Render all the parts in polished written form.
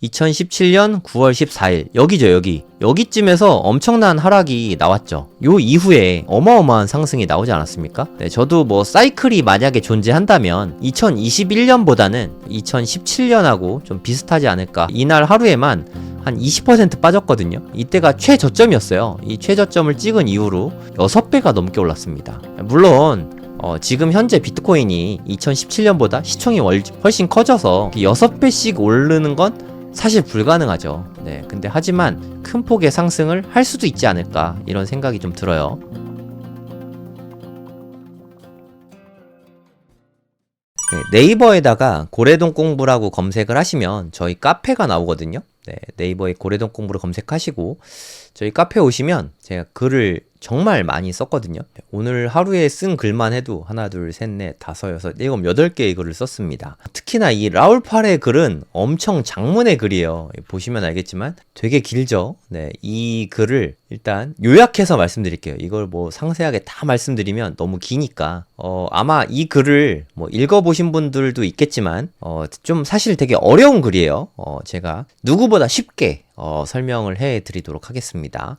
2017년 9월 14일 여기죠, 여기쯤에서 엄청난 하락이 나왔죠. 요 이후에 어마어마한 상승이 나오지 않았습니까? 네, 저도 뭐 사이클이 만약에 존재한다면 2021년보다는 2017년하고 좀 비슷하지 않을까. 이날 하루에만 한 20% 빠졌거든요. 이때가 최저점이었어요. 이 최저점을 찍은 이후로 6배가 넘게 올랐습니다. 물론 지금 현재 비트코인이 2017년보다 시총이 훨씬 커져서 6배씩 오르는 건 사실 불가능하죠. 네, 근데 하지만 큰 폭의 상승을 할 수도 있지 않을까, 이런 생각이 좀 들어요. 네, 네이버에다가 고래동 공부라고 검색을 하시면 저희 카페가 나오거든요. 네, 네이버에 고래동 공부를 검색하시고 저희 카페 오시면 제가 글을 정말 많이 썼거든요. 오늘 하루에 쓴 글만 해도 하나, 둘, 셋, 넷, 다섯, 여섯, 일곱, 8개의 글을 썼습니다. 특히나 이 라울팔의 글은 엄청 장문의 글이에요. 보시면 알겠지만 되게 길죠. 네, 이 글을 일단 요약해서 말씀드릴게요. 이걸 뭐 상세하게 다 말씀드리면 너무 기니까 아마 이 글을 뭐 읽어보신 분들도 있겠지만 좀 사실 되게 어려운 글이에요. 제가 누구보다 쉽게 설명을 해드리도록 하겠습니다.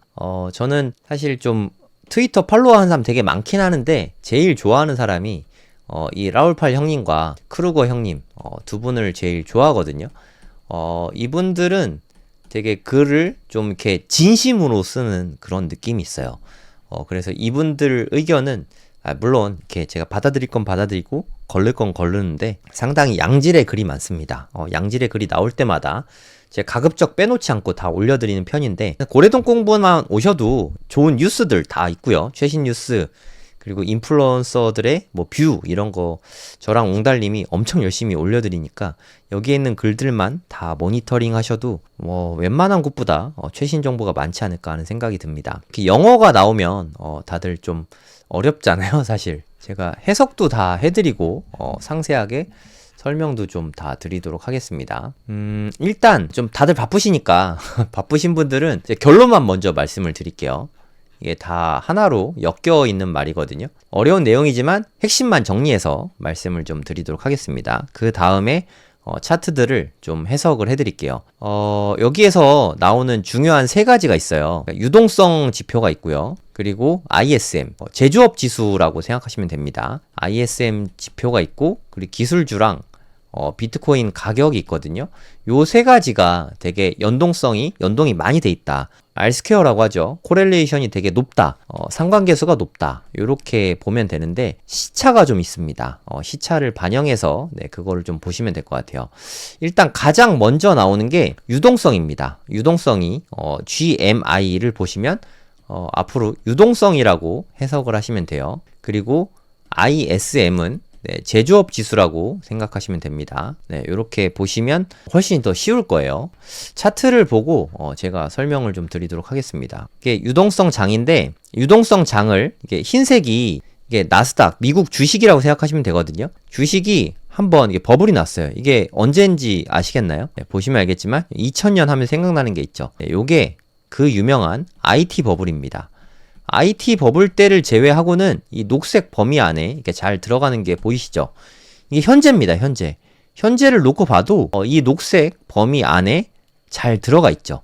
저는 사실 좀 트위터 팔로우하는 사람 되게 많긴 하는데 제일 좋아하는 사람이 이 라울팔 형님과 크루거 형님 두 분을 제일 좋아하거든요. 이분들은 되게 글을 좀 이렇게 진심으로 쓰는 그런 느낌이 있어요. 그래서 이분들 의견은 물론 이렇게 제가 받아들일 건 받아들이고 걸릴 건 걸르는데 상당히 양질의 글이 많습니다. 양질의 글이 나올 때마다 제가 가급적 빼놓지 않고 다 올려드리는 편인데 고래동 공부만 오셔도 좋은 뉴스들 다 있고요. 최신 뉴스, 그리고 인플루언서들의 뭐 뷰 이런 거 저랑 옹달님이 엄청 열심히 올려드리니까 여기에 있는 글들만 다 모니터링 하셔도 뭐 웬만한 곳보다 최신 정보가 많지 않을까 하는 생각이 듭니다. 영어가 나오면 다들 좀 어렵잖아요, 사실. 제가 해석도 다 해드리고 상세하게 설명도 좀 다 드리도록 하겠습니다. 일단 좀 다들 바쁘시니까 바쁘신 분들은 이제 결론만 먼저 말씀을 드릴게요. 이게 다 하나로 엮여 있는 말이거든요. 어려운 내용이지만 핵심만 정리해서 말씀을 좀 드리도록 하겠습니다. 그 다음에 차트들을 좀 해석을 해드릴게요. 여기에서 나오는 중요한 세 가지가 있어요. 그러니까 유동성 지표가 있고요. 그리고 ISM, 제조업 지수라고 생각하시면 됩니다. ISM 지표가 있고, 그리고 기술주랑 비트코인 가격이 있거든요. 요 세 가지가 되게 연동이 많이 돼 있다. R스퀘어라고 하죠. 코렐레이션이 되게 높다. 상관계수가 높다. 요렇게 보면 되는데 시차가 좀 있습니다. 시차를 반영해서 그거를 좀 보시면 될 것 같아요. 일단 가장 먼저 나오는 게 유동성입니다. 유동성이 GMI를 보시면 앞으로 유동성이라고 해석을 하시면 돼요. 그리고 ISM은 제조업 지수라고 생각하시면 됩니다. 이렇게 보시면 훨씬 더 쉬울 거예요. 차트를 보고 제가 설명을 좀 드리도록 하겠습니다. 이게 유동성 장인데, 유동성 장을 이게 흰색이 이게 나스닥 미국 주식이라고 생각하시면 되거든요. 주식이 한번 이게 버블이 났어요. 이게 언제인지 아시겠나요? 보시면 알겠지만 2000년 하면 생각나는 게 있죠. 요게 그 유명한 IT 버블입니다. IT 버블 때를 제외하고는 이 녹색 범위 안에 이렇게 잘 들어가는 게 보이시죠? 이게 현재입니다, 현재. 현재를 놓고 봐도 이 녹색 범위 안에 잘 들어가 있죠.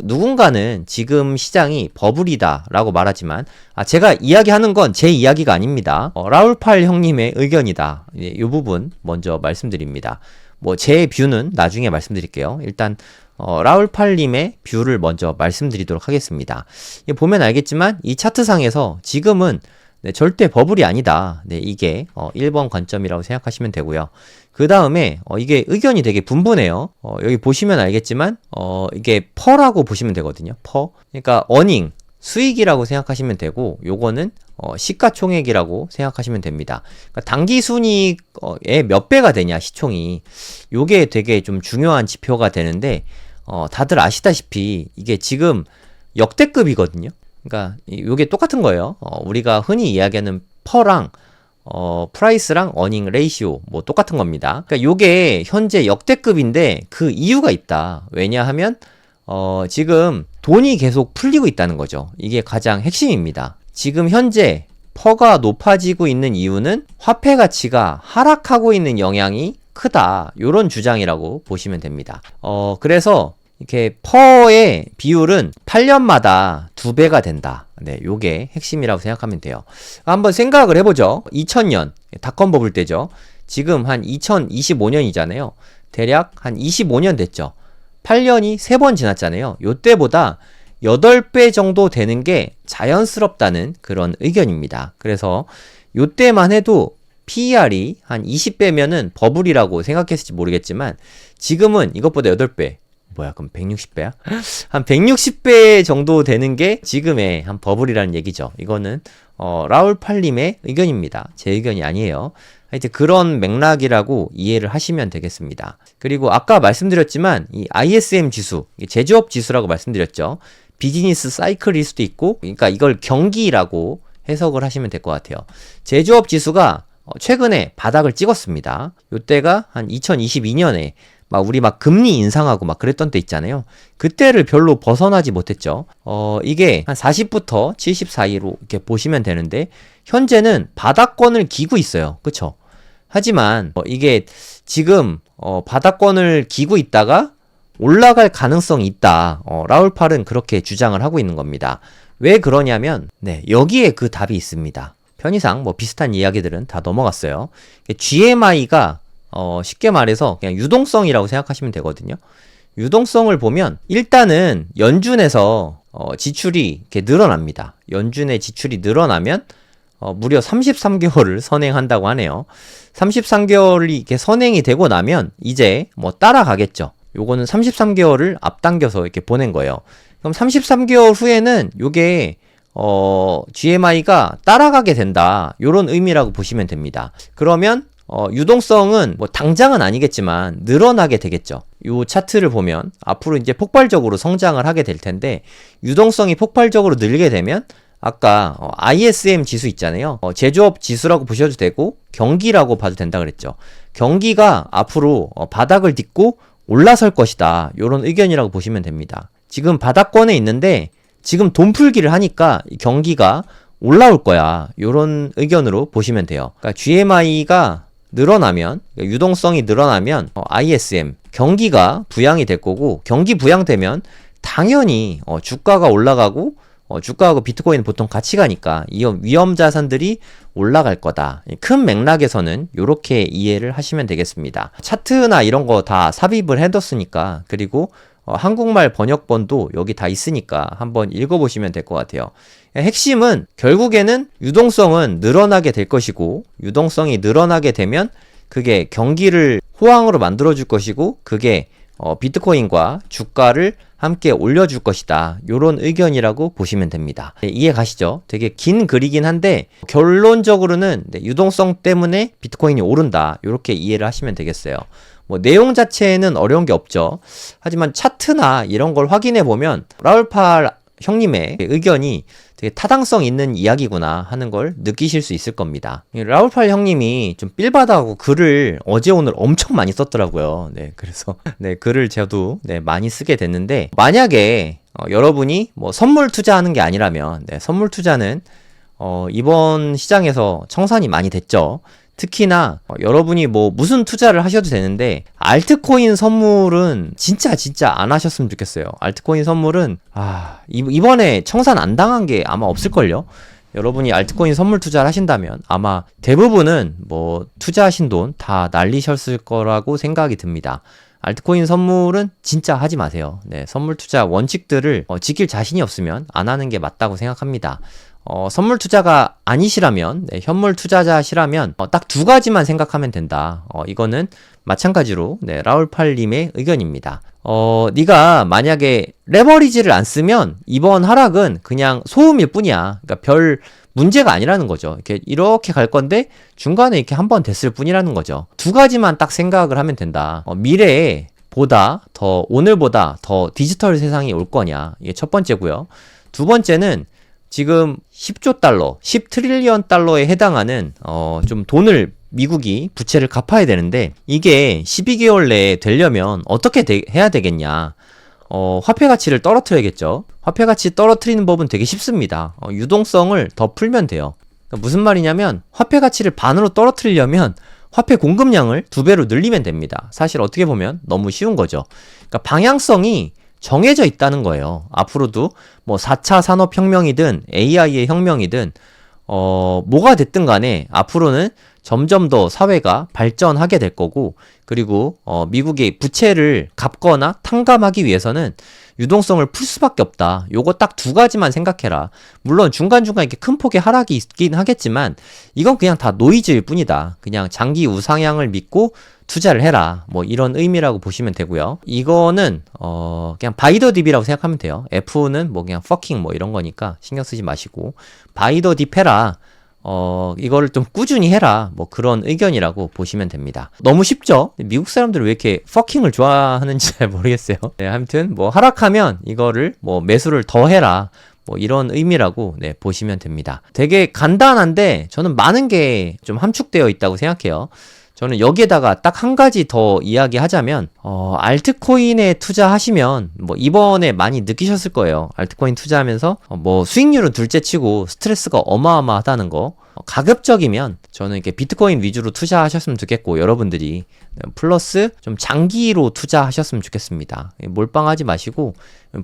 누군가는 지금 시장이 버블이다 라고 말하지만 제가 이야기하는 건 제 이야기가 아닙니다. 라울팔 형님의 의견이다. 이 부분 먼저 말씀드립니다. 뭐 제 뷰는 나중에 말씀드릴게요. 일단 라울팔님의 뷰를 먼저 말씀드리도록 하겠습니다. 보면 알겠지만 이 차트상에서 지금은 절대 버블이 아니다. 이게 1번 관점이라고 생각하시면 되고요. 그 다음에 이게 의견이 되게 분분해요. 여기 보시면 알겠지만 이게 퍼라고 보시면 되거든요. 퍼. 그러니까 어닝, 수익이라고 생각하시면 되고, 요거는 시가총액이라고 생각하시면 됩니다. 그러니까 당기순이익의 몇 배가 되냐, 시총이. 요게 되게 좀 중요한 지표가 되는데 다들 아시다시피 이게 지금 역대급이거든요. 그러니까 요게 똑같은 거예요. 우리가 흔히 이야기하는 퍼랑 프라이스랑 어닝 레이시오 뭐 똑같은 겁니다. 그러니까 요게 현재 역대급인데 그 이유가 있다. 왜냐하면 지금 돈이 계속 풀리고 있다는 거죠. 이게 가장 핵심입니다. 지금 현재 퍼가 높아지고 있는 이유는 화폐 가치가 하락하고 있는 영향이 크다. 요런 주장이라고 보시면 됩니다. 그래서 이렇게 퍼의 비율은 8년마다 2배가 된다. 네, 요게 핵심이라고 생각하면 돼요. 한번 생각을 해보죠. 2000년 닷컴 버블 때죠. 지금 한 2025년이잖아요. 대략 한 25년 됐죠. 8년이 3번 지났잖아요. 요때보다 8배 정도 되는 게 자연스럽다는 그런 의견입니다. 그래서 요때만 해도 PER이 한 20배면은 버블이라고 생각했을지 모르겠지만 지금은 이것보다 8배. 뭐야, 그럼 160배야? 한 160배 정도 되는 게 지금의 한 버블이라는 얘기죠. 이거는 라울 팔님의 의견입니다. 제 의견이 아니에요. 하여튼 그런 맥락이라고 이해를 하시면 되겠습니다. 그리고 아까 말씀드렸지만 이 ISM 지수, 제조업 지수라고 말씀드렸죠. 비즈니스 사이클일 수도 있고, 그러니까 이걸 경기라고 해석을 하시면 될 것 같아요. 제조업 지수가 최근에 바닥을 찍었습니다. 요때가 한 2022년에 우리 금리 인상하고 그랬던 때 있잖아요. 그때를 별로 벗어나지 못했죠. 이게 한 40부터 70 사이로 이렇게 보시면 되는데, 현재는 바닥권을 기고 있어요. 그쵸? 하지만, 이게 지금, 바닥권을 기고 있다가 올라갈 가능성이 있다. 라울팔은 그렇게 주장을 하고 있는 겁니다. 왜 그러냐면, 네, 여기에 그 답이 있습니다. 편의상 비슷한 이야기들은 다 넘어갔어요. GMI가 쉽게 말해서 그냥 유동성이라고 생각하시면 되거든요. 유동성을 보면 일단은 연준에서 지출이 이렇게 늘어납니다. 연준의 지출이 늘어나면 무려 33개월을 선행한다고 하네요. 33개월이 이렇게 선행이 되고 나면 이제 따라가겠죠. 요거는 33개월을 앞당겨서 이렇게 보낸 거예요. 그럼 33개월 후에는 요게 GMI가 따라가게 된다. 요런 의미라고 보시면 됩니다. 그러면 유동성은 당장은 아니겠지만 늘어나게 되겠죠. 요 차트를 보면 앞으로 이제 폭발적으로 성장을 하게 될 텐데, 유동성이 폭발적으로 늘게 되면 아까 ISM 지수 있잖아요. 제조업 지수라고 보셔도 되고 경기라고 봐도 된다 그랬죠. 경기가 앞으로 바닥을 딛고 올라설 것이다. 요런 의견이라고 보시면 됩니다. 지금 바닥권에 있는데 지금 돈 풀기를 하니까 경기가 올라올 거야. 요런 의견으로 보시면 돼요. 그러니까 GMI가 늘어나면, 유동성이 늘어나면 ISM, 경기가 부양이 될 거고, 경기 부양되면 당연히 주가가 올라가고, 주가하고 비트코인은 보통 같이 가니까 이 위험 자산들이 올라갈 거다. 큰 맥락에서는 이렇게 이해를 하시면 되겠습니다. 차트나 이런 거 다 삽입을 해뒀으니까, 그리고 한국말 번역본도 여기 다 있으니까 한번 읽어보시면 될 것 같아요. 핵심은 결국에는 유동성은 늘어나게 될 것이고, 유동성이 늘어나게 되면 그게 경기를 호황으로 만들어줄 것이고, 그게 비트코인과 주가를 함께 올려줄 것이다. 요런 의견이라고 보시면 됩니다. 네, 이해 가시죠? 되게 긴 글이긴 한데 결론적으로는 유동성 때문에 비트코인이 오른다. 요렇게 이해를 하시면 되겠어요. 내용 자체에는 어려운 게 없죠. 하지만 차트나 이런 걸 확인해 보면 라울팔 형님의 의견이 되게 타당성 있는 이야기구나 하는 걸 느끼실 수 있을 겁니다. 라울팔 형님이 좀 삘받아하고 글을 어제 오늘 엄청 많이 썼더라고요. 네, 그래서 글을 저도 많이 쓰게 됐는데, 만약에 여러분이 선물 투자하는 게 아니라면, 선물 투자는 이번 시장에서 청산이 많이 됐죠. 특히나 여러분이 무슨 투자를 하셔도 되는데, 알트코인 선물은 진짜 안 하셨으면 좋겠어요. 알트코인 선물은 이번에 청산 안 당한 게 아마 없을걸요. 여러분이 알트코인 선물 투자를 하신다면 아마 대부분은 투자하신 돈 다 날리셨을 거라고 생각이 듭니다. 알트코인 선물은 진짜 하지 마세요. 네, 선물 투자 원칙들을 지킬 자신이 없으면 안 하는 게 맞다고 생각합니다. 선물 투자가 아니시라면, 현물 투자자시라면 딱 2가지만 생각하면 된다. 이거는 마찬가지로 라울팔님의 의견입니다. 네가 만약에 레버리지를 안 쓰면 이번 하락은 그냥 소음일 뿐이야. 그러니까 별 문제가 아니라는 거죠. 이렇게 갈 건데 중간에 이렇게 한번 됐을 뿐이라는 거죠. 2가지만 딱 생각을 하면 된다. 미래에 오늘보다 더 디지털 세상이 올 거냐. 이게 첫 번째고요. 두 번째는 지금 10조 달러, 10트릴리언 달러에 해당하는 좀 돈을 미국이 부채를 갚아야 되는데, 이게 12개월 내에 되려면 어떻게 해야 되겠냐. 화폐 가치를 떨어뜨려야겠죠. 화폐 가치 떨어뜨리는 법은 되게 쉽습니다. 유동성을 더 풀면 돼요. 그러니까 무슨 말이냐면, 화폐 가치를 반으로 떨어뜨리려면 화폐 공급량을 2배로 늘리면 됩니다. 사실 어떻게 보면 너무 쉬운 거죠. 그러니까 방향성이 정해져 있다는 거예요. 앞으로도 뭐 4차 산업혁명이든 AI의 혁명이든 뭐가 됐든 간에 앞으로는 점점 더 사회가 발전하게 될 거고, 그리고 미국의 부채를 갚거나 탕감하기 위해서는 유동성을 풀 수밖에 없다. 요거 딱 2가지만 생각해라. 물론 중간중간 이렇게 큰 폭의 하락이 있긴 하겠지만 이건 그냥 다 노이즈일 뿐이다. 그냥 장기 우상향을 믿고 투자를 해라. 뭐 이런 의미라고 보시면 되고요. 이거는 그냥 바이 더 딥이라고 생각하면 돼요. F는 뭐 그냥 fucking 뭐 이런 거니까 신경 쓰지 마시고 바이 더 딥 해라. 이거를 좀 꾸준히 해라. 뭐 그런 의견이라고 보시면 됩니다. 너무 쉽죠? 미국 사람들은 왜 이렇게 fucking을 좋아하는지 잘 모르겠어요. 네, 아무튼 뭐 하락하면 이거를 뭐 매수를 더 해라. 뭐 이런 의미라고 네, 보시면 됩니다. 되게 간단한데 저는 많은 게 좀 함축되어 있다고 생각해요. 저는 여기에다가 딱 한 가지 더 이야기하자면 알트코인에 투자하시면 뭐 이번에 많이 느끼셨을 거예요. 알트코인 투자하면서 뭐 수익률은 둘째치고 스트레스가 어마어마하다는 거. 가급적이면 저는 이렇게 비트코인 위주로 투자하셨으면 좋겠고, 여러분들이 플러스 좀 장기로 투자하셨으면 좋겠습니다. 몰빵하지 마시고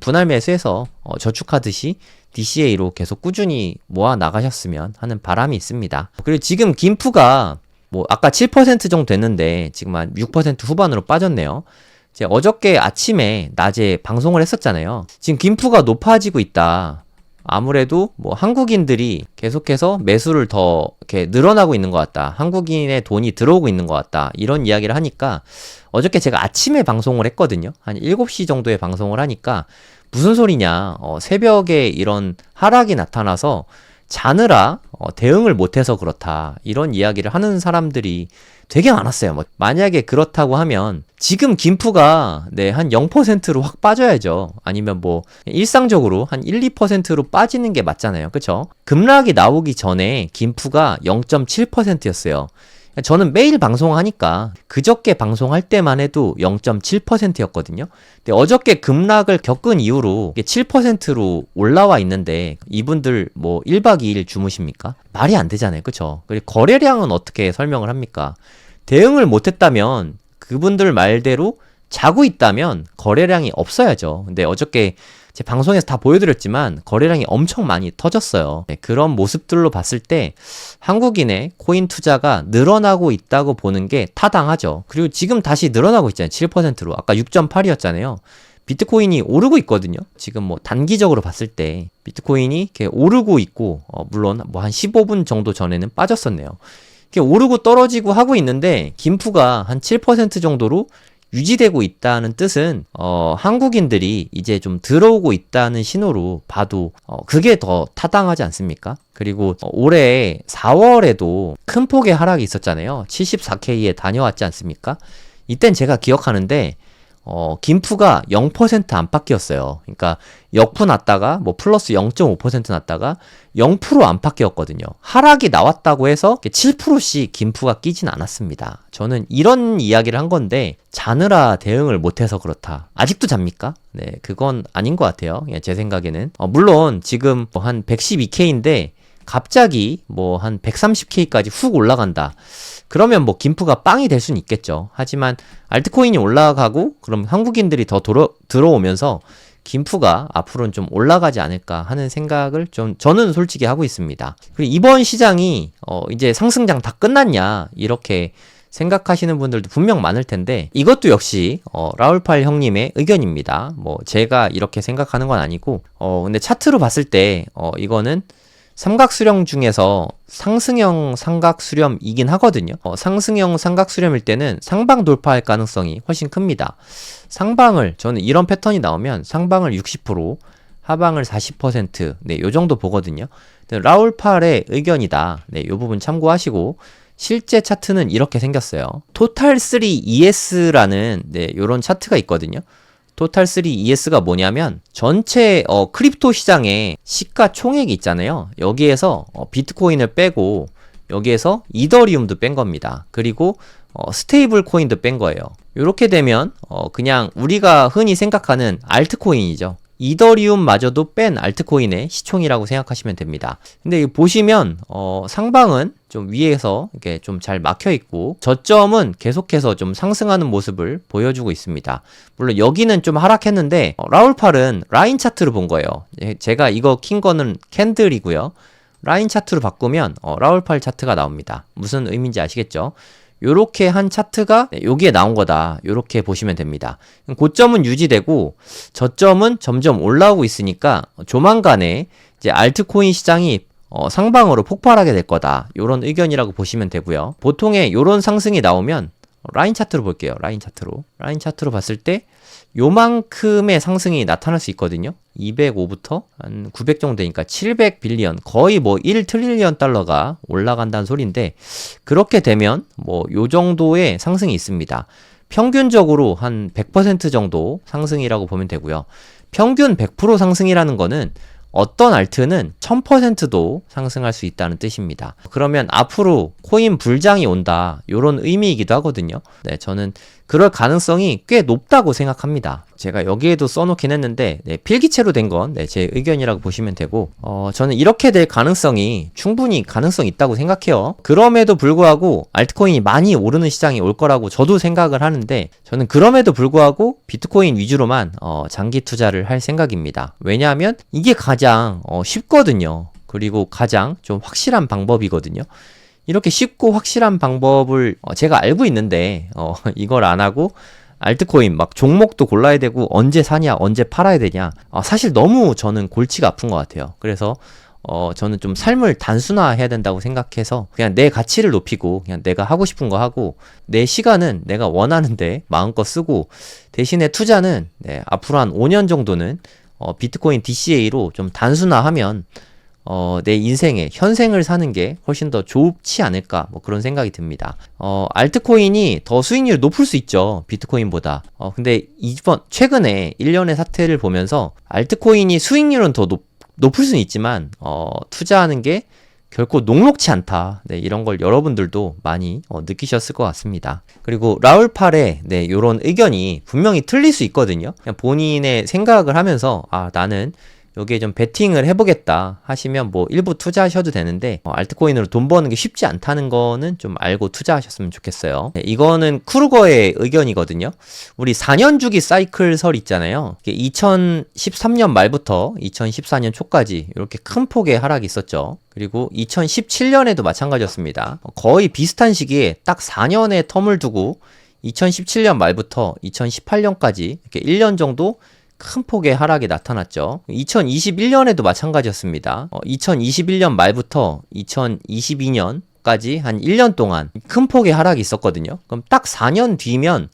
분할 매수해서 저축하듯이 DCA로 계속 꾸준히 모아 나가셨으면 하는 바람이 있습니다. 그리고 지금 김프가 뭐 아까 7% 정도 됐는데 지금 한 6% 후반으로 빠졌네요. 제가 어저께 아침에 낮에 방송을 했었잖아요. 지금 김프가 높아지고 있다. 아무래도 뭐 한국인들이 계속해서 매수를 더 이렇게 늘어나고 있는 것 같다. 한국인의 돈이 들어오고 있는 것 같다. 이런 이야기를 하니까 어저께 제가 아침에 방송을 했거든요. 한 7시 정도에 방송을 하니까 무슨 소리냐. 새벽에 이런 하락이 나타나서 자느라 대응을 못해서 그렇다. 이런 이야기를 하는 사람들이 되게 많았어요. 뭐 만약에 그렇다고 하면 지금 김프가 한 0%로 확 빠져야죠. 아니면 뭐 일상적으로 한 1, 2%로 빠지는 게 맞잖아요. 그쵸? 급락이 나오기 전에 김프가 0.7%였어요. 저는 매일 방송하니까 그저께 방송할 때만 해도 0.7%였거든요. 근데 어저께 급락을 겪은 이후로 7%로 올라와 있는데 이분들 뭐 1박 2일 주무십니까? 말이 안 되잖아요. 그쵸? 그리고 거래량은 어떻게 설명을 합니까? 대응을 못했다면 그분들 말대로 자고 있다면 거래량이 없어야죠. 근데 어저께 제 방송에서 다 보여드렸지만 거래량이 엄청 많이 터졌어요. 네, 그런 모습들로 봤을 때 한국인의 코인 투자가 늘어나고 있다고 보는 게 타당하죠. 그리고 지금 다시 늘어나고 있잖아요. 7%로. 아까 6.8이었잖아요. 비트코인이 오르고 있거든요. 지금 뭐 단기적으로 봤을 때 비트코인이 이렇게 오르고 있고 물론 뭐 한 15분 정도 전에는 빠졌었네요. 이렇게 오르고 떨어지고 하고 있는데 김프가 한 7% 정도로 유지되고 있다는 뜻은 한국인들이 이제 좀 들어오고 있다는 신호로 봐도 그게 더 타당하지 않습니까? 그리고 올해 4월에도 큰 폭의 하락이 있었잖아요. 74K에 다녀왔지 않습니까? 이땐 제가 기억하는데 김프가 0% 안팎이었어요. 그러니까 역프 났다가 뭐 플러스 0.5% 났다가 0% 안팎이었거든요. 하락이 나왔다고 해서 7%씩 김프가 끼진 않았습니다. 저는 이런 이야기를 한 건데 자느라 대응을 못해서 그렇다. 아직도 잡니까? 네, 그건 아닌 것 같아요. 제 생각에는. 물론 지금 한 112K인데 갑자기 뭐 한 130K까지 훅 올라간다. 그러면 뭐 김프가 빵이 될 수는 있겠죠. 하지만 알트코인이 올라가고 그럼 한국인들이 더 들어오면서 김프가 앞으로는 좀 올라가지 않을까 하는 생각을 좀 저는 솔직히 하고 있습니다. 그리고 이번 시장이 이제 상승장 다 끝났냐 이렇게 생각하시는 분들도 분명 많을 텐데 이것도 역시 라울팔 형님의 의견입니다. 뭐 제가 이렇게 생각하는 건 아니고 근데 차트로 봤을 때 이거는 삼각수렴 중에서 상승형 삼각수렴이긴 하거든요. 상승형 삼각수렴일 때는 상방 돌파할 가능성이 훨씬 큽니다. 상방을 저는 이런 패턴이 나오면 상방을 60%, 하방을 40%, 네, 요 정도 보거든요. 라울팔의 의견이다. 네, 요 부분 참고하시고 실제 차트는 이렇게 생겼어요. 토탈3 ES라는 네, 요런 차트가 있거든요. 토탈3 ES가 뭐냐면 전체 크립토 시장의 시가총액이 있잖아요. 여기에서 비트코인을 빼고 여기에서 이더리움도 뺀 겁니다. 그리고 스테이블 코인도 뺀 거예요. 이렇게 되면 그냥 우리가 흔히 생각하는 알트코인이죠. 이더리움마저도 뺀 알트코인의 시총이라고 생각하시면 됩니다. 근데 보시면 상방은 좀 위에서 이렇게 좀 잘 막혀 있고 저점은 계속해서 좀 상승하는 모습을 보여주고 있습니다. 물론 여기는 좀 하락했는데 라울팔은 라인 차트로 본 거예요. 제가 이거 킨 거는 캔들이고요. 라인 차트로 바꾸면 라울팔 차트가 나옵니다. 무슨 의미인지 아시겠죠? 요렇게 한 차트가 여기에 나온 거다. 요렇게 보시면 됩니다. 고점은 유지되고 저점은 점점 올라오고 있으니까 조만간에 이제 알트코인 시장이 상방으로 폭발하게 될 거다. 요런 의견이라고 보시면 되고요. 보통의 요런 상승이 나오면 라인 차트로 볼게요. 라인 차트로 봤을 때 요만큼의 상승이 나타날 수 있거든요. 205부터 한 900 정도 되니까 700 빌리언, 거의 뭐 1 트릴리언 달러가 올라간다는 소리인데, 그렇게 되면 뭐 요 정도의 상승이 있습니다. 평균적으로 한 100% 정도 상승이라고 보면 되고요. 평균 100% 상승이라는 거는 어떤 알트는 1000%도 상승할 수 있다는 뜻입니다. 그러면 앞으로 코인 불장이 온다, 요런 의미이기도 하거든요. 네, 저는 그럴 가능성이 꽤 높다고 생각합니다. 제가 여기에도 써놓긴 했는데 필기체로 된 건 제 의견이라고 보시면 되고, 저는 이렇게 될 가능성이 충분히 가능성이 있다고 생각해요. 그럼에도 불구하고 알트코인이 많이 오르는 시장이 올 거라고 저도 생각을 하는데, 저는 그럼에도 불구하고 비트코인 위주로만 장기 투자를 할 생각입니다. 왜냐하면 이게 가장 쉽거든요. 그리고 가장 좀 확실한 방법이거든요. 이렇게 쉽고 확실한 방법을 제가 알고 있는데 이걸 안 하고 알트코인 막 종목도 골라야 되고 언제 사냐 언제 팔아야 되냐, 사실 너무 저는 골치가 아픈 것 같아요. 그래서 저는 좀 삶을 단순화해야 된다고 생각해서 그냥 내 가치를 높이고 그냥 내가 하고 싶은 거 하고 내 시간은 내가 원하는데 마음껏 쓰고, 대신에 투자는 앞으로 한 5년 정도는 비트코인 DCA로 좀 단순화하면 내 인생에 현생을 사는 게 훨씬 더 좋지 않을까, 뭐 그런 생각이 듭니다. 알트코인이 더 수익률이 높을 수 있죠, 비트코인보다. 근데 최근에 1년의 사태를 보면서 알트코인이 수익률은 더 높을 수는 있지만 투자하는 게 결코 녹록치 않다. 이런 걸 여러분들도 많이 느끼셨을 것 같습니다. 그리고 라울팔의 요런 의견이 분명히 틀릴 수 있거든요. 그냥 본인의 생각을 하면서 나는 여기에 좀 베팅을 해보겠다 하시면 뭐 일부 투자하셔도 되는데, 알트코인으로 돈 버는 게 쉽지 않다는 거는 좀 알고 투자하셨으면 좋겠어요. 이거는 크루거의 의견이거든요. 우리 4년 주기 사이클설 있잖아요. 2013년 말부터 2014년 초까지 이렇게 큰 폭의 하락이 있었죠. 그리고 2017년에도 마찬가지였습니다. 거의 비슷한 시기에 딱 4년의 텀을 두고 2017년 말부터 2018년까지 이렇게 1년 정도 큰 폭의 하락이 나타났죠. 2021년에도 마찬가지였습니다. 2021년 말부터 2022년까지 한 1년 동안 큰 폭의 하락이 있었거든요. 그럼 딱 4년 뒤면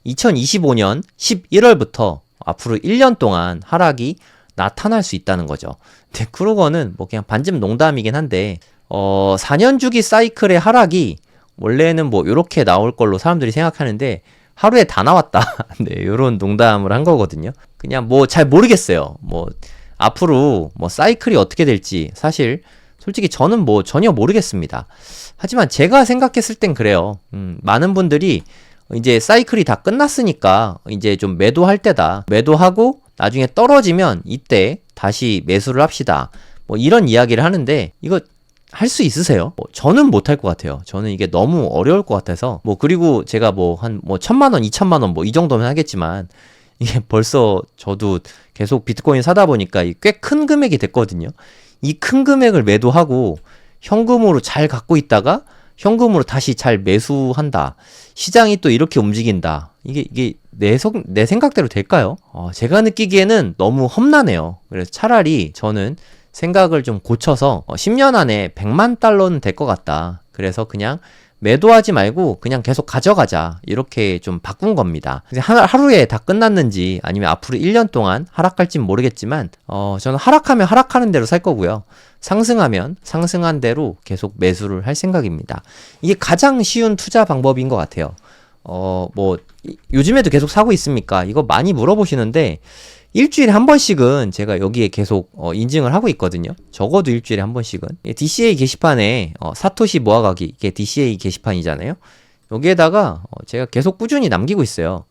2025년 11월부터 앞으로 1년 동안 하락이 나타날 수 있다는 거죠. 근데 크루거는 뭐 그냥 반쯤 농담이긴 한데 4년 주기 사이클의 하락이 원래는 뭐 이렇게 나올 걸로 사람들이 생각하는데 하루에 다 나왔다. 요런 농담을 한 거거든요. 그냥 뭐 잘 모르겠어요. 뭐 앞으로 뭐 사이클이 어떻게 될지 사실 솔직히 저는 뭐 전혀 모르겠습니다. 하지만 제가 생각했을 땐 그래요. 많은 분들이 이제 사이클이 다 끝났으니까 이제 좀 매도할 때다. 매도하고 나중에 떨어지면 이때 다시 매수를 합시다. 뭐 이런 이야기를 하는데, 이거 할 수 있으세요? 저는 못할 것 같아요. 저는 이게 너무 어려울 것 같아서. 그리고 제가 한 1000만원, 2000만원 이 정도면 하겠지만, 이게 벌써 저도 계속 비트코인 사다 보니까 꽤 큰 금액이 됐거든요. 이 큰 금액을 매도하고 현금으로 잘 갖고 있다가 현금으로 다시 잘 매수한다. 시장이 또 이렇게 움직인다. 이게 내 생각대로 될까요? 제가 느끼기에는 너무 험난해요. 그래서 차라리 저는 생각을 좀 고쳐서 10년 안에 100만 달러는 될 것 같다. 그래서 그냥 매도하지 말고 그냥 계속 가져가자. 이렇게 좀 바꾼 겁니다. 하루에 다 끝났는지 아니면 앞으로 1년 동안 하락할진 모르겠지만 저는 하락하면 하락하는 대로 살 거고요. 상승하면 상승한 대로 계속 매수를 할 생각입니다. 이게 가장 쉬운 투자 방법인 것 같아요. 요즘에도 계속 사고 있습니까? 이거 많이 물어보시는데 일주일에 한 번씩은 제가 여기에 계속 인증을 하고 있거든요. 적어도 일주일에 한 번씩은. DCA 게시판에 사토시 모아가기, 이게 DCA 게시판이잖아요. 여기에다가 제가 계속 꾸준히 남기고 있어요.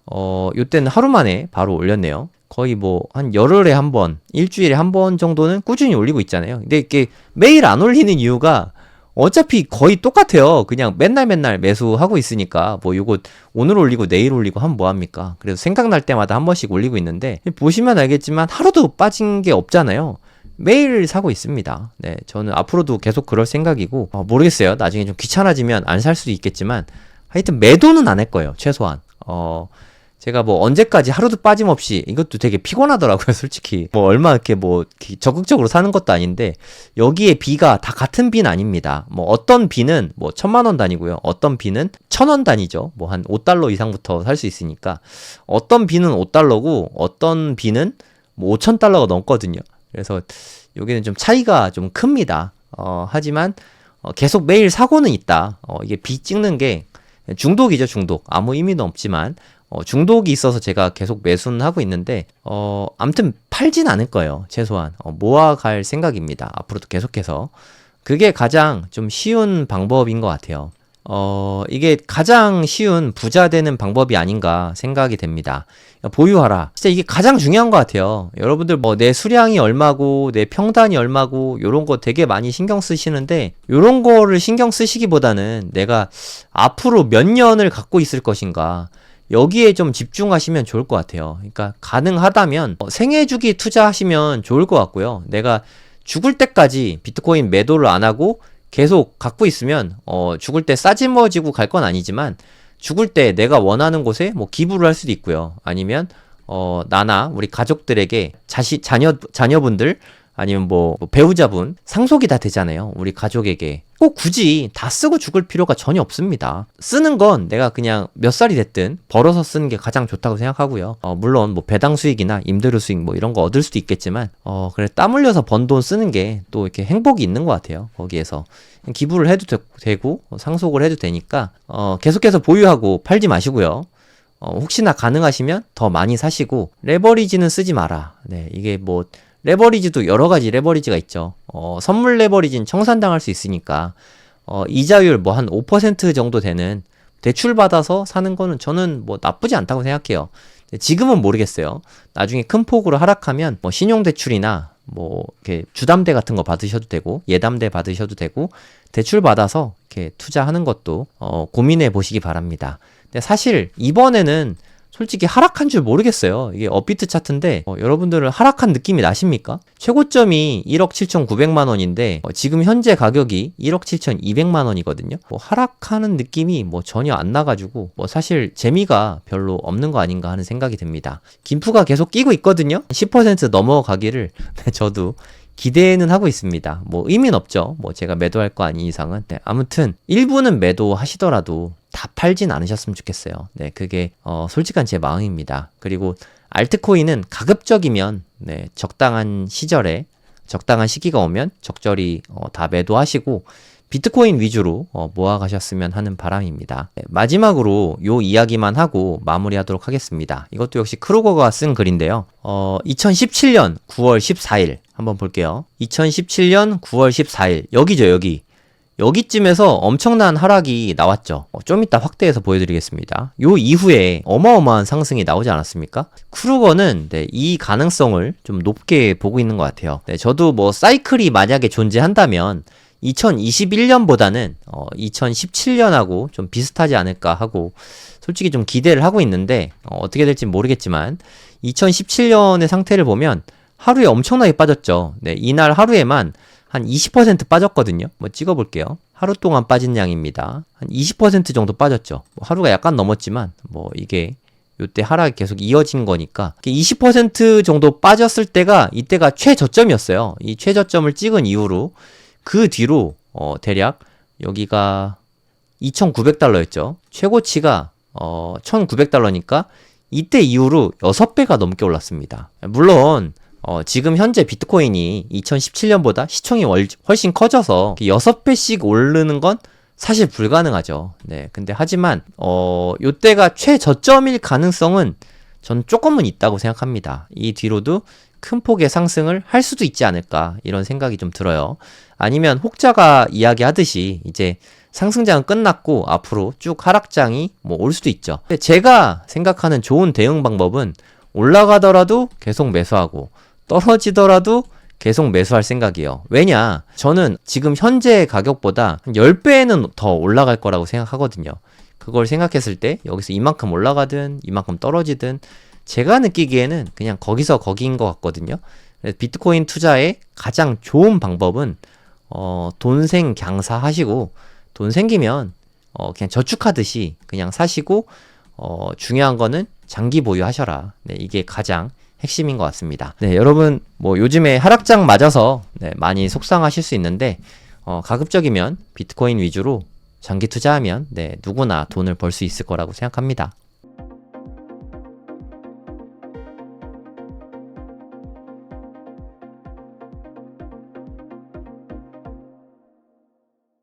요때는 하루 만에 바로 올렸네요. 거의 뭐 한 열흘에 한 번, 일주일에 한 번 정도는 꾸준히 올리고 있잖아요. 근데 이게 매일 안 올리는 이유가 어차피 거의 똑같아요. 그냥 맨날 매수하고 있으니까 뭐 요거 오늘 올리고 내일 올리고 하면 뭐합니까? 그래서 생각날 때마다 한 번씩 올리고 있는데 보시면 알겠지만 하루도 빠진 게 없잖아요. 매일 사고 있습니다. 네, 저는 앞으로도 계속 그럴 생각이고 모르겠어요. 나중에 좀 귀찮아지면 안 살 수도 있겠지만 하여튼 매도는 안 할 거예요. 최소한 제가 뭐 언제까지 하루도 빠짐없이 이것도 되게 피곤하더라고요. 솔직히 뭐 얼마 이렇게 뭐 적극적으로 사는 것도 아닌데 여기에 비가 다 같은 비는 아닙니다. 뭐 어떤 비는 뭐 1,000만 원 단위고요. 어떤 비는 1,000원 단위죠. 뭐 한 5달러 이상부터 살 수 있으니까 어떤 비는 5달러고 어떤 비는 뭐 5,000달러가 넘거든요. 그래서 여기는 좀 차이가 좀 큽니다. 하지만 계속 매일 사고는 있다. 이게 비 찍는 게 중독이죠, 중독. 아무 의미는 없지만 중독이 있어서 제가 계속 매수는 하고 있는데 아무튼 팔진 않을 거예요. 최소한 모아갈 생각입니다. 앞으로도 계속해서 그게 가장 좀 쉬운 방법인 것 같아요. 이게 가장 쉬운 부자 되는 방법이 아닌가 생각이 됩니다. 보유하라. 진짜 이게 가장 중요한 것 같아요. 여러분들 뭐 내 수량이 얼마고 내 평단이 얼마고 요런 거 되게 많이 신경 쓰시는데 요런 거를 신경 쓰시기보다는 내가 앞으로 몇 년을 갖고 있을 것인가 여기에 좀 집중하시면 좋을 것 같아요. 그러니까 가능하다면 생애주기 투자하시면 좋을 것 같고요. 내가 죽을 때까지 비트코인 매도를 안 하고 계속 갖고 있으면 죽을 때 싸지머지고 갈 건 아니지만 죽을 때 내가 원하는 곳에 뭐 기부를 할 수도 있고요. 아니면 나나 우리 가족들에게 자녀분들 아니면 뭐 배우자분 상속이 다 되잖아요. 우리 가족에게 꼭 굳이 다 쓰고 죽을 필요가 전혀 없습니다. 쓰는 건 내가 그냥 몇 살이 됐든 벌어서 쓰는 게 가장 좋다고 생각하고요. 물론 뭐 배당 수익이나 임대료 수익 뭐 이런 거 얻을 수도 있겠지만 그래 땀 흘려서 번 돈 쓰는 게 또 이렇게 행복이 있는 것 같아요. 거기에서 기부를 해도 되고 상속을 해도 되니까 계속해서 보유하고 팔지 마시고요. 혹시나 가능하시면 더 많이 사시고 레버리지는 쓰지 마라. 네, 이게 뭐 레버리지도 여러 가지 레버리지가 있죠. 선물 레버리지는 청산당할 수 있으니까 이자율 뭐 한 5% 정도 되는 대출 받아서 사는 거는 저는 뭐 나쁘지 않다고 생각해요. 지금은 모르겠어요. 나중에 큰 폭으로 하락하면 뭐 신용대출이나 뭐 이렇게 주담대 같은 거 받으셔도 되고 예담대 받으셔도 되고 대출 받아서 이렇게 투자하는 것도 고민해 보시기 바랍니다. 근데 사실 이번에는 솔직히 하락한 줄 모르겠어요. 이게 업비트 차트인데 여러분들은 하락한 느낌이 나십니까? 최고점이 1억 7,900만 원인데 지금 현재 가격이 1억 7,200만 원이거든요. 뭐 하락하는 느낌이 뭐 전혀 안 나가지고 뭐 사실 재미가 별로 없는 거 아닌가 하는 생각이 듭니다. 김프가 계속 끼고 있거든요. 10% 넘어가기를 저도 기대는 하고 있습니다. 뭐 의미는 없죠. 뭐 제가 매도할 거 아닌 이상은. 네, 아무튼 일부는 매도하시더라도 다 팔진 않으셨으면 좋겠어요. 네, 그게 솔직한 제 마음입니다. 그리고 알트코인은 가급적이면 네, 적당한 시절에 적당한 시기가 오면 적절히 다 매도하시고 비트코인 위주로 모아가셨으면 하는 바람입니다. 네, 마지막으로 요 이야기만 하고 마무리하도록 하겠습니다. 이것도 역시 크루거가 쓴 글인데요. 2017년 9월 14일 한번 볼게요. 2017년 9월 14일 여기죠, 여기. 여기쯤에서 엄청난 하락이 나왔죠. 좀 이따 확대해서 보여드리겠습니다. 요 이후에 어마어마한 상승이 나오지 않았습니까? 크루거는 네, 이 가능성을 좀 높게 보고 있는 것 같아요. 네, 저도 뭐 사이클이 만약에 존재한다면 2021년보다는 2017년하고 좀 비슷하지 않을까 하고 솔직히 좀 기대를 하고 있는데 어떻게 될지 모르겠지만 2017년의 상태를 보면 하루에 엄청나게 빠졌죠. 네, 이날 하루에만 한 20% 빠졌거든요. 뭐 찍어볼게요. 하루 동안 빠진 양입니다. 한 20% 정도 빠졌죠. 뭐 하루가 약간 넘었지만 뭐 이게 요때 하락이 계속 이어진 거니까 20% 정도 빠졌을 때가 이때가 최저점이었어요. 이 최저점을 찍은 이후로 그 뒤로 대략 여기가 2,900달러였죠. 최고치가 1,900달러니까 이때 이후로 6배가 넘게 올랐습니다. 물론 지금 현재 비트코인이 2017년보다 시총이 훨씬 커져서 6배씩 오르는 건 사실 불가능하죠. 네. 근데 하지만 요때가 최저점일 가능성은 전 조금은 있다고 생각합니다. 이 뒤로도 큰 폭의 상승을 할 수도 있지 않을까 이런 생각이 좀 들어요. 아니면 혹자가 이야기하듯이 이제 상승장은 끝났고 앞으로 쭉 하락장이 뭐 올 수도 있죠. 근데 제가 생각하는 좋은 대응 방법은 올라가더라도 계속 매수하고 떨어지더라도 계속 매수할 생각이에요. 왜냐? 저는 지금 현재 가격보다 한 10배는 더 올라갈 거라고 생각하거든요. 그걸 생각했을 때 여기서 이만큼 올라가든 이만큼 떨어지든 제가 느끼기에는 그냥 거기서 거기인 것 같거든요. 비트코인 투자의 가장 좋은 방법은 돈생 강사 하시고 돈 생기면 그냥 저축하듯이 그냥 사시고 중요한 거는 장기 보유하셔라. 네, 이게 가장 핵심인 것 같습니다. 네, 여러분 뭐 요즘에 하락장 맞아서 네, 많이 속상하실 수 있는데 가급적이면 비트코인 위주로 장기 투자하면 네, 누구나 돈을 벌 수 있을 거라고 생각합니다.